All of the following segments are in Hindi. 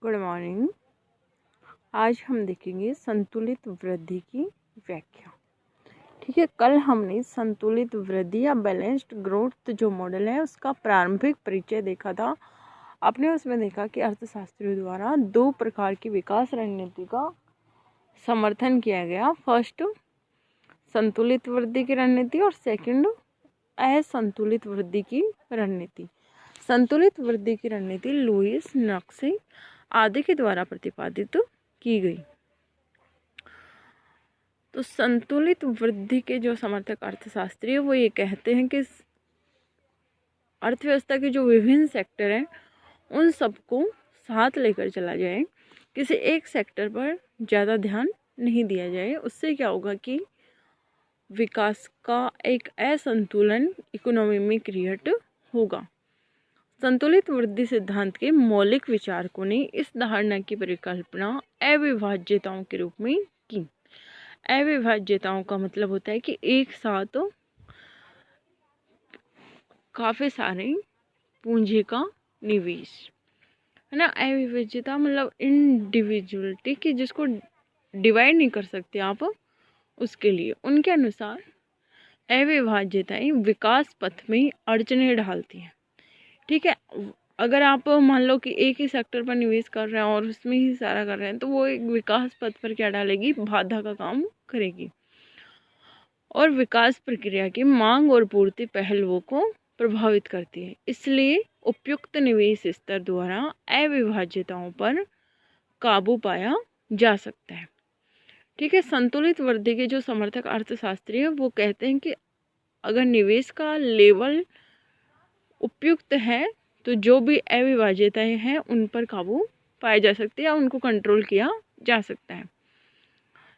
Good morning. आज हम देखेंगे संतुलित वृद्धि की व्याख्या। ठीक है, कल हमने संतुलित वृद्धि या बैलेंस्ड ग्रोथ जो मॉडल है उसका प्रारंभिक परिचय देखा था। आपने उसमें देखा कि अर्थशास्त्रियों द्वारा दो प्रकार की विकास रणनीति का समर्थन किया गया। फर्स्ट संतुलित वृद्धि की रणनीति और सेकंड असंतुलित वृद्धि की रणनीति। संतुलित वृद्धि की रणनीति लुईस नक्सी आदि के द्वारा प्रतिपादित की गई। तो संतुलित वृद्धि के जो समर्थक अर्थशास्त्री है वो ये कहते हैं कि अर्थव्यवस्था के जो विभिन्न सेक्टर हैं उन सबको साथ लेकर चला जाए, किसी एक सेक्टर पर ज़्यादा ध्यान नहीं दिया जाए। उससे क्या होगा कि विकास का एक असंतुलन इकोनॉमी में क्रिएट होगा। संतुलित वृद्धि सिद्धांत के मौलिक विचारकों ने इस धारणा की परिकल्पना अविभाज्यताओं के रूप में की। अविभाज्यताओं का मतलब होता है कि एक साथ काफी सारे पूंजी का निवेश, है ना। अविभाज्यता मतलब इंडिविजुअलिटी की जिसको डिवाइड नहीं कर सकते आप, उसके लिए उनके अनुसार अविभाज्यताएं विकास पथ में अड़चनें डालती हैं। ठीक है, अगर आप मान लो कि एक ही सेक्टर पर निवेश कर रहे हैं और उसमें ही सारा कर रहे हैं तो वो एक विकास पथ पर क्या डालेगी, बाधा का काम करेगी और विकास प्रक्रिया की मांग और पूर्ति पहलुओं को प्रभावित करती है। इसलिए उपयुक्त निवेश स्तर द्वारा अविभाज्यताओं पर काबू पाया जा सकता है। ठीक है, संतुलित वृद्धि के जो समर्थक अर्थशास्त्री है वो कहते हैं कि अगर निवेश का लेवल उपयुक्त है तो जो भी अविभाज्यताएं हैं उन पर काबू पाया जा सकता है या उनको कंट्रोल किया जा सकता है।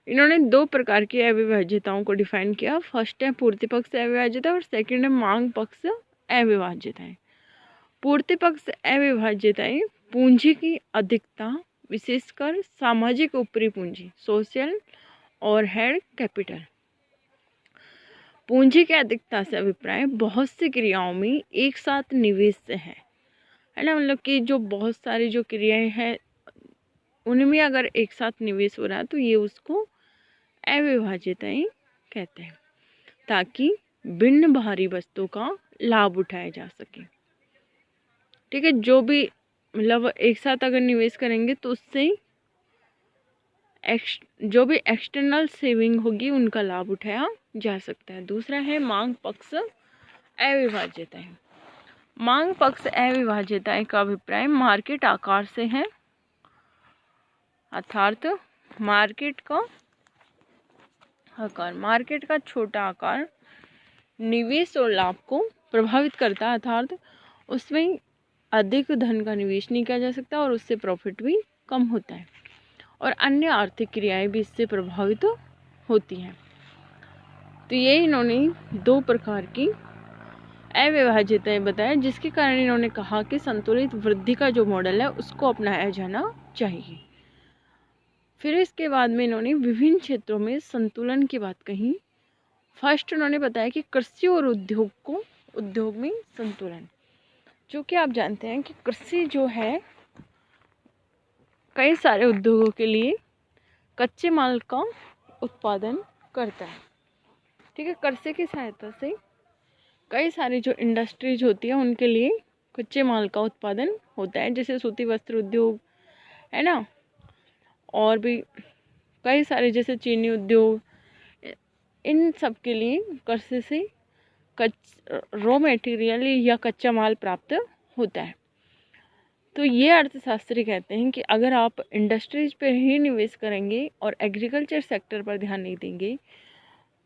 इन्होंने दो प्रकार की अविभाज्यताओं को डिफाइन किया। फर्स्ट है पूर्ति पक्ष अविभाज्यता और सेकंड है मांग पक्ष अविभाज्यताएं। पूर्ति पक्ष अविभाज्यताएं पूंजी की अधिकता, विशेषकर सामाजिक ऊपरी पूंजी, सोशल और हेड कैपिटल। पूंजी की अधिकता से अभिप्राय बहुत सी क्रियाओं में एक साथ निवेश से है ना। मतलब कि जो बहुत सारी जो क्रियाएं हैं उनमें अगर एक साथ निवेश हो रहा है तो ये उसको अविभाज्यताएं कहते हैं, ताकि भिन्न बाहरी वस्तुओं का लाभ उठाया जा सके। ठीक है, जो भी मतलब एक साथ अगर निवेश करेंगे तो उससे जो भी एक्सटर्नल सेविंग होगी उनका लाभ उठाया जा सकता है। दूसरा है मांग पक्ष अविभाज्यताएं। मांग पक्ष अविभाज्यताएं का अभिप्राय मार्केट आकार से है, अर्थात मार्केट का छोटा आकार निवेश और लाभ को प्रभावित करता है, अर्थात उसमें अधिक धन का निवेश नहीं किया जा सकता और उससे प्रॉफिट भी कम होता है और अन्य आर्थिक क्रियाएं भी इससे प्रभावित होती हैं। तो ये इन्होंने दो प्रकार की अविभाज्यताएं बताया, जिसके कारण इन्होंने कहा कि संतुलित वृद्धि का जो मॉडल है उसको अपनाया जाना चाहिए। फिर इसके बाद में इन्होंने विभिन्न क्षेत्रों में संतुलन की बात कही। फर्स्ट उन्होंने बताया कि कृषि और उद्योग में संतुलन, जो कि आप जानते हैं कि कृषि जो है कई सारे उद्योगों के लिए कच्चे माल का उत्पादन करता है। ठीक है, कृषि की सहायता से कई सारी जो इंडस्ट्रीज होती है उनके लिए कच्चे माल का उत्पादन होता है, जैसे सूती वस्त्र उद्योग, है ना, और भी कई सारे जैसे चीनी उद्योग। इन सब के लिए कृषि से रॉ मटेरियल या कच्चा माल प्राप्त होता है। तो ये अर्थशास्त्री कहते हैं कि अगर आप इंडस्ट्रीज पर ही निवेश करेंगे और एग्रीकल्चर सेक्टर पर ध्यान नहीं देंगे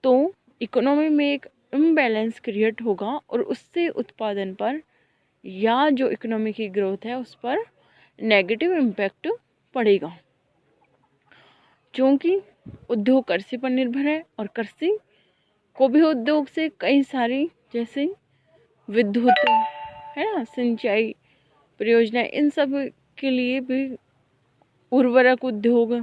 तो इकोनॉमी में एक इम्बैलेंस क्रिएट होगा और उससे उत्पादन पर या जो इकोनॉमी की ग्रोथ है उस पर नेगेटिव इम्पैक्ट पड़ेगा, क्योंकि उद्योग कृषि पर निर्भर है और कृषि को भी उद्योग से कई सारी जैसे विद्युत, है ना, सिंचाई परियोजना, इन सब के लिए भी उर्वरक उद्योग,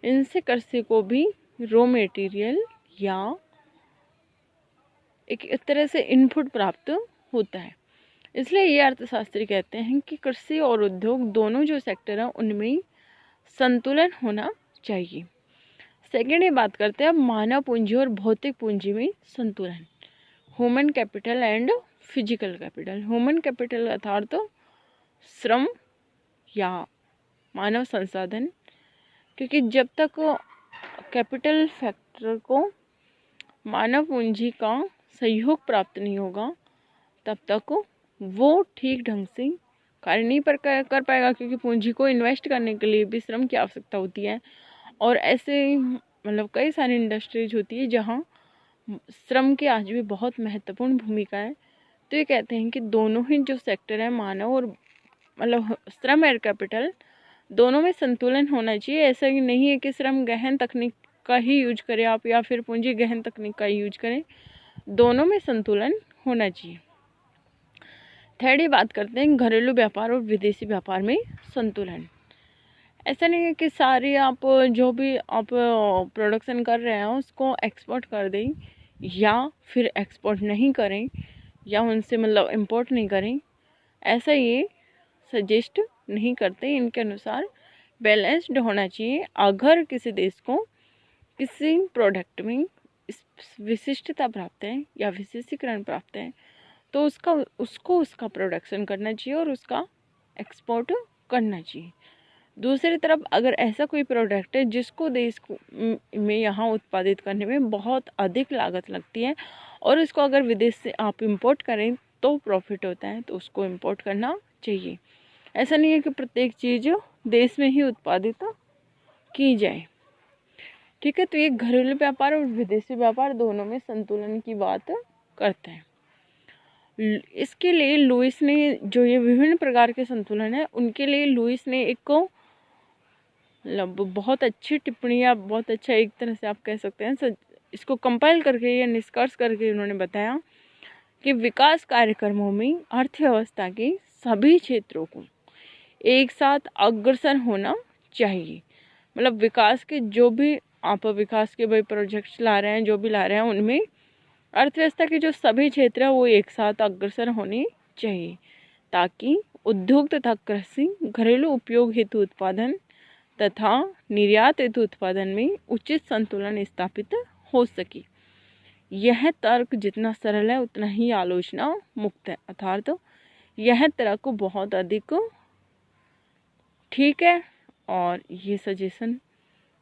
इनसे कृषि को भी रॉ मटेरियल या एक तरह से इनपुट प्राप्त होता है। इसलिए ये अर्थशास्त्री कहते हैं कि कृषि और उद्योग दोनों जो सेक्टर हैं उनमें संतुलन होना चाहिए। सेकेंड ये बात करते हैं अब मानव पूंजी और भौतिक पूंजी में संतुलन, human capital and physical capital. Human capital अर्थात तो श्रम या मानव संसाधन, क्योंकि जब तक कैपिटल फैक्टर को मानव पूंजी का सहयोग प्राप्त नहीं होगा तब तक वो ठीक ढंग से कार्य नहीं कर पाएगा, क्योंकि पूंजी को इन्वेस्ट करने के लिए भी श्रम की आवश्यकता होती है। और ऐसे मतलब कई सारी इंडस्ट्रीज होती है जहाँ श्रम की आज भी बहुत महत्वपूर्ण भूमिका है। तो ये कहते हैं कि दोनों ही जो सेक्टर है मानव और मतलब श्रम और कैपिटल दोनों में संतुलन होना चाहिए। ऐसा ही नहीं है कि श्रम गहन तकनीक का ही यूज करें आप या फिर पूंजी गहन तकनीक का ही यूज करें, दोनों में संतुलन होना चाहिए। थर्ड ही बात करते हैं घरेलू व्यापार और विदेशी व्यापार में संतुलन। ऐसा नहीं है कि सारी आप जो भी आप प्रोडक्शन कर रहे हैं उसको एक्सपोर्ट कर दें या फिर एक्सपोर्ट नहीं करें या उनसे मतलब इंपोर्ट नहीं करें, ऐसा ये सजेस्ट नहीं करते। इनके अनुसार बैलेंस्ड होना चाहिए। अगर किसी देश को किसी प्रोडक्ट में विशिष्टता प्राप्त है या विशेषीकरण प्राप्त है तो उसका प्रोडक्शन करना चाहिए और उसका एक्सपोर्ट करना चाहिए। दूसरी तरफ अगर ऐसा कोई प्रोडक्ट है जिसको देश को में यहाँ उत्पादित करने में बहुत अधिक लागत लगती है और इसको अगर विदेश से आप इंपोर्ट करें तो प्रॉफिट होता है, तो उसको इंपोर्ट करना चाहिए। ऐसा नहीं है कि प्रत्येक चीज़ देश में ही उत्पादित की जाए। ठीक है, तो ये घरेलू व्यापार और विदेशी व्यापार दोनों में संतुलन की बात करते हैं। इसके लिए लुईस ने जो ये विभिन्न प्रकार के संतुलन है उनके लिए लुईस ने एक को बहुत अच्छी टिप्पणी या बहुत अच्छा एक तरह से आप कह सकते हैं इसको कंपाइल करके या निष्कर्ष करके उन्होंने बताया कि विकास कार्यक्रमों में अर्थव्यवस्था के सभी क्षेत्रों को एक साथ अग्रसर होना चाहिए। मतलब विकास के जो भी आप विकास के भाई प्रोजेक्ट्स ला रहे हैं, जो भी ला रहे हैं, उनमें अर्थव्यवस्था के जो सभी क्षेत्र हैं वो एक साथ अग्रसर होने चाहिए ताकि उद्योग तथा कृषि, घरेलू उपयोग हेतु उत्पादन तथा निर्यात हेतु उत्पादन में उचित संतुलन स्थापित हो सके। यह तर्क जितना सरल है उतना ही आलोचना मुक्त है, अर्थात यह तर्क बहुत अधिक ठीक है और ये सजेशन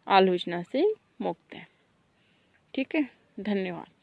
आलोचना से मुक्त है। ठीक है, धन्यवाद।